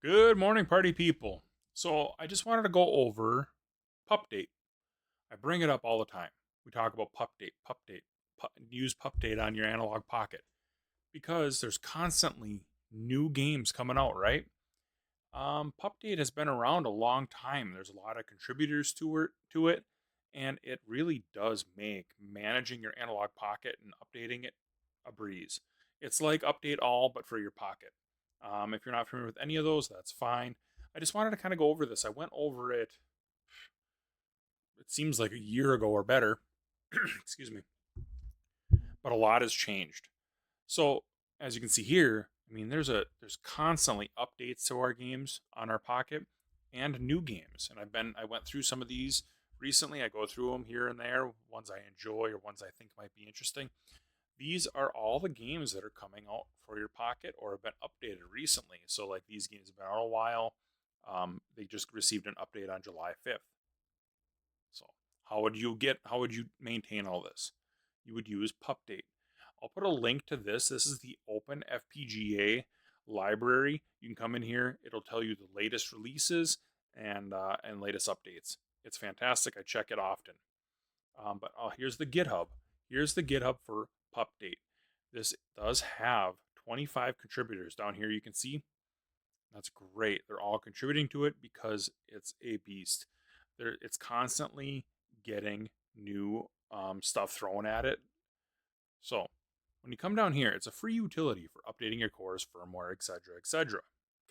Good morning, party people. So, I just wanted to go over Pupdate. I bring it up all the time. We talk about use Pupdate on your Analog Pocket because there's constantly new games coming out, right? Pupdate has been around a long time. There's a lot of contributors to it, and it really does make managing your Analog Pocket and updating it a breeze. It's like Update All, but for your pocket. If you're not familiar with any of those, that's fine. I just wanted to kind of go over this. I went over it, it seems like a year ago or better. Excuse me. But a lot has changed. So, as you can see here, I mean, there's constantly updates to our games on our pocket and new games. And I went through some of these recently. I go through them here and there, ones I enjoy or ones I think might be interesting. These are all the games that are coming out for your pocket or have been updated recently. So like these games have been out a while. They just received an update on July 5th. So how would you maintain all this? You would use Pupdate. I'll put a link to this. This is the openFPGA library. You can come in here. It'll tell you the latest releases and latest updates. It's fantastic. I check it often. Here's the GitHub. Here's the GitHub for Pupdate. This does have 25 contributors down here. You can see that's great. They're all contributing to it because it's a beast. It's constantly getting new stuff thrown at it. So when you come down here, it's a free utility for updating your cores, firmware, etc., etc.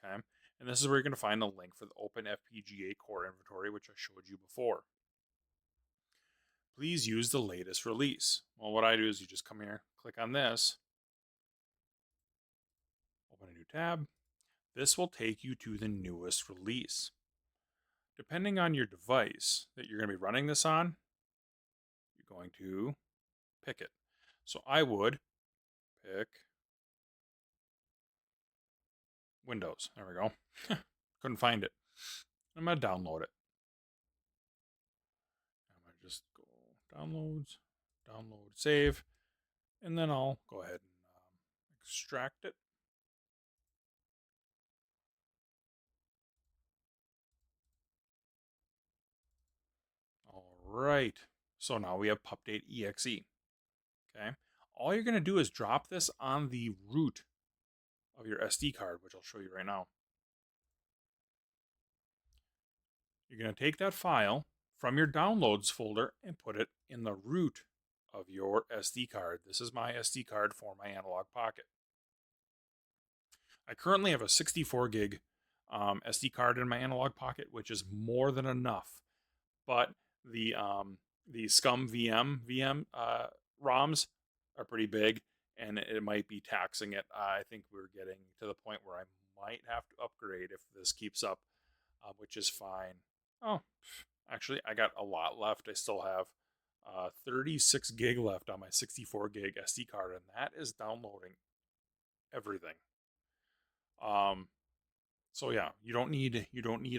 Okay, and this is where you're going to find the link for the openFPGA core inventory, which I showed you before. Please use the latest release. Well, what I do is you just come here, click on this, open a new tab. This will take you to the newest release. Depending on your device that you're going to be running this on, you're going to pick it. So I would pick Windows. There we go. Couldn't find it. I'm going to download it. I'm going to just go downloads, download, save, and then I'll go ahead and extract it. All right. So now we have Pupdate EXE. Okay. All you're going to do is drop this on the root of your SD card, which I'll show you right now. You're going to take that file from your downloads folder and put it in the root of your SD card. This is my SD card for my Analog Pocket. I currently have a 64 gig SD card in my Analog Pocket, which is more than enough. But the SCUM VM ROMs are pretty big, and it might be taxing it. I think we're getting to the point where I might have to upgrade if this keeps up, which is fine. Oh, actually, I got a lot left. I still have 36 gig left on my 64 gig SD card, and that is downloading everything. So yeah, you don't need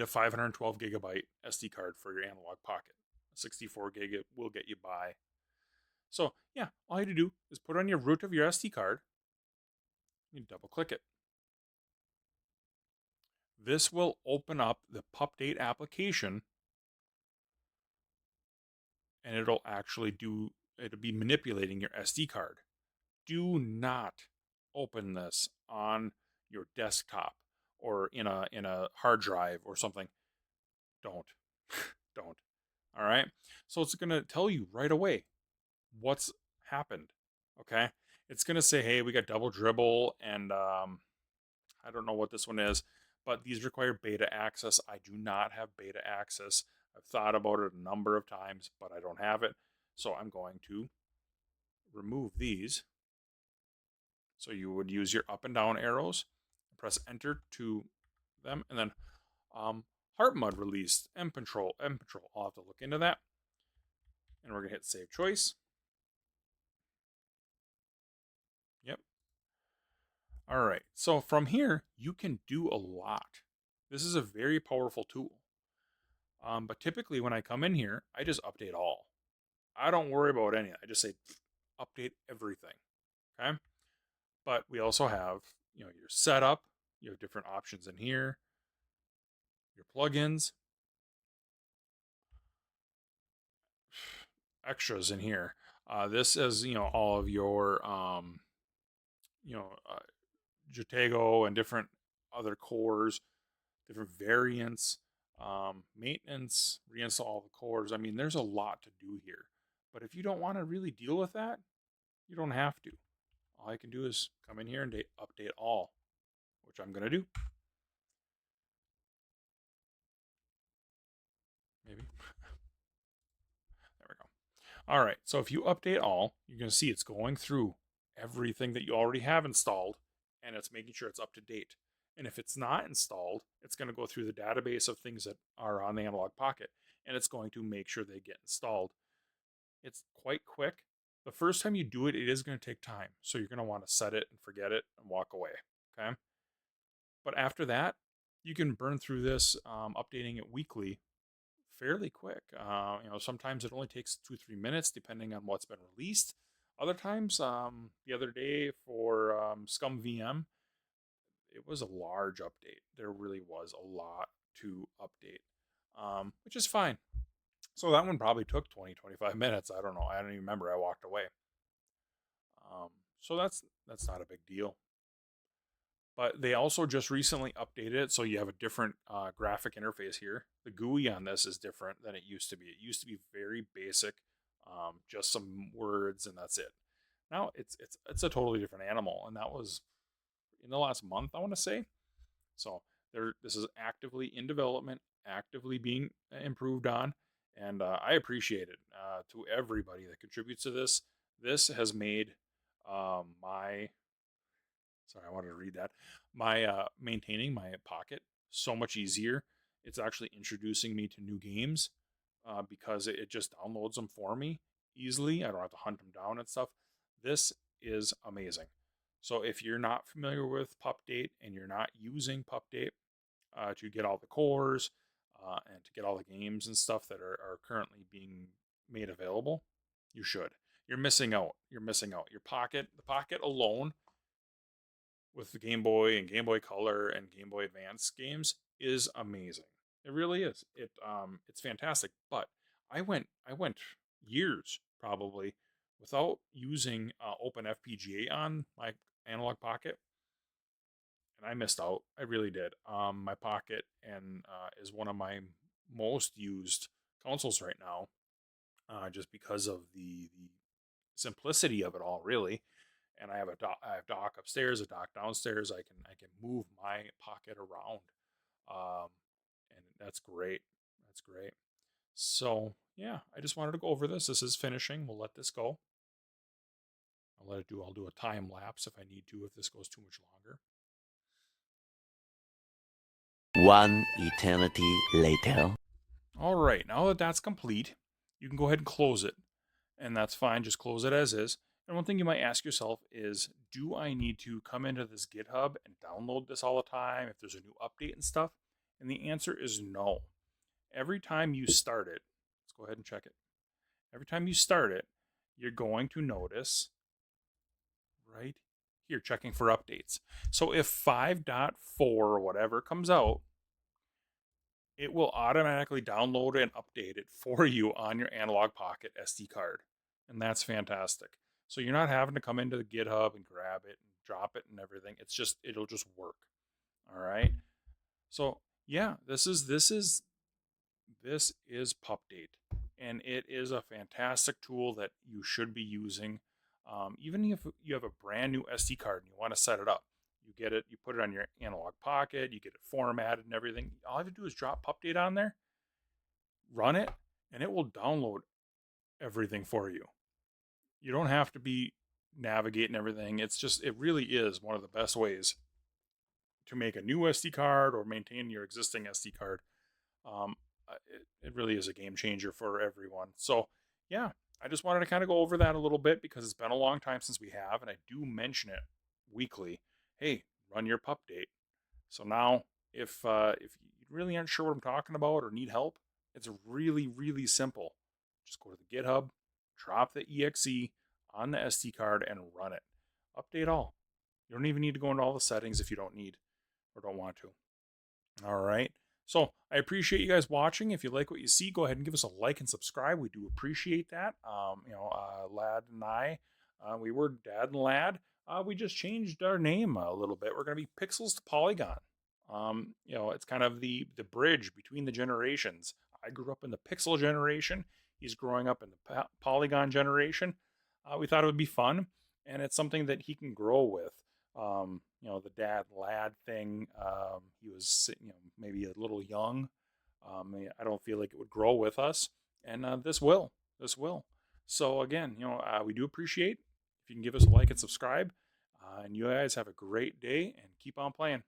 a 512 gigabyte SD card for your Analog Pocket. 64 gig it will get you by. So yeah, all you have to do is put on your root of your SD card. You double click it. This will open up the Pupdate application, and it'll be manipulating your SD card. Do not open this on your desktop or in a hard drive or something. Don't. Don't. All right. So it's going to tell you right away what's happened. Okay. It's going to say, hey, we got double dribble, and I don't know what this one is, but these require beta access. I do not have beta access. I've thought about it a number of times, but I don't have it. So I'm going to remove these. So you would use your up and down arrows, press enter to them, and then heart mud released, M control. I'll have to look into that. And we're going to hit save choice. Yep. All right. So from here, you can do a lot. This is a very powerful tool. But typically when I come in here, I just update all. I don't worry about any. I just say update everything. Okay. But we also have, your setup. You have different options in here. your plugins, extras in here. This is, all of your, you know, uh, Jatago and different other cores, different variants, maintenance, reinstall the cores. I mean, there's a lot to do here. But if you don't want to really deal with that, you don't have to. All I can do is come in here and update all, which I'm going to do. Maybe. There we go. All right, so if you update all, you're going to see it's going through everything that you already have installed, and it's making sure it's up to date. And if it's not installed, it's going to go through the database of things that are on the Analogue Pocket, and it's going to make sure they get installed. It's quite quick. The first time you do it, it is going to take time. So you're going to want to set it and forget it and walk away. Okay. But after that, you can burn through this, updating it weekly fairly quick. Sometimes it only takes 2-3 minutes depending on what's been released. Other times, the other day for Scum VM, it was a large update. There really was a lot to update, which is fine. So that one probably took 20-25 minutes. I don't know. I don't even remember. I walked away. So that's not a big deal. But they also just recently updated it, so you have a different graphic interface here. The GUI on this is different than it used to be. It used to be very basic, just some words and that's it. Now it's a totally different animal, and that was in the last month, I want to say. So this is actively in development, actively being improved on, and I appreciate it to everybody that contributes to this. This has made my sorry, I wanted to read that. My maintaining my Pocket so much easier. It's actually introducing me to new games because it just downloads them for me easily. I don't have to hunt them down and stuff. This is amazing. So if you're not familiar with Pupdate and you're not using Pupdate to get all the cores and to get all the games and stuff that are currently being made available, you should. You're missing out. You're missing out. Your Pocket, the Pocket alone, with the Game Boy and Game Boy Color and Game Boy Advance games, is amazing. It really is. It's fantastic. But I went years probably without using openFPGA on my Analog Pocket, and I missed out. I really did. My Pocket and is one of my most used consoles right now, just because of the simplicity of it all, really. And I have dock upstairs, a dock downstairs. I can move my Pocket around, um, and that's great. That's great. So yeah, I just wanted to go over this. This is finishing. We'll let this go. I'll let it do. I'll do a time lapse if I need to, if this goes too much longer. One eternity later. All right, now that that's complete, you can go ahead and close it, and that's fine. Just close it as is. And one thing you might ask yourself is, do I need to come into this GitHub and download this all the time if there's a new update and stuff? And the answer is no. Every time you start it, let's go ahead and check it. Every time you start it, you're going to notice right here, checking for updates. So if 5.4 or whatever comes out, it will automatically download and update it for you on your Analogue Pocket SD card. And that's fantastic. So you're not having to come into the GitHub and grab it and drop it and everything. It'll just work. All right. So yeah, this is Pupdate, and it is a fantastic tool that you should be using. Even if you have a brand new SD card and you want to set it up, you get it, you put it on your Analogue Pocket, you get it formatted and everything. All you have to do is drop Pupdate on there, run it, and it will download everything for you. You don't have to be navigating everything. It really is one of the best ways to make a new SD card or maintain your existing SD card. It really is a game changer for everyone. So yeah, I just wanted to kind of go over that a little bit because it's been a long time since we have, and I do mention it weekly. Hey, run your Pupdate. So now, if you really aren't sure what I'm talking about or need help, it's really simple. Just go to the GitHub, drop the exe on the SD card, and run it. Update all. You don't even need to go into all the settings if you don't need or don't want to. All right. So I appreciate you guys watching. If you like what you see, go ahead and give us a like and subscribe. We do appreciate that. Lad and I, we were Dad and Lad. We just changed our name a little bit. We're going to be Pixels to Polygon. It's kind of the bridge between the generations. I grew up in the Pixel generation. He's growing up in the Polygon generation. We thought it would be fun, and it's something that he can grow with. The dad lad thing. He was, maybe a little young. I don't feel like it would grow with us, and this will. So again, we do appreciate if you can give us a like and subscribe. And you guys have a great day and keep on playing.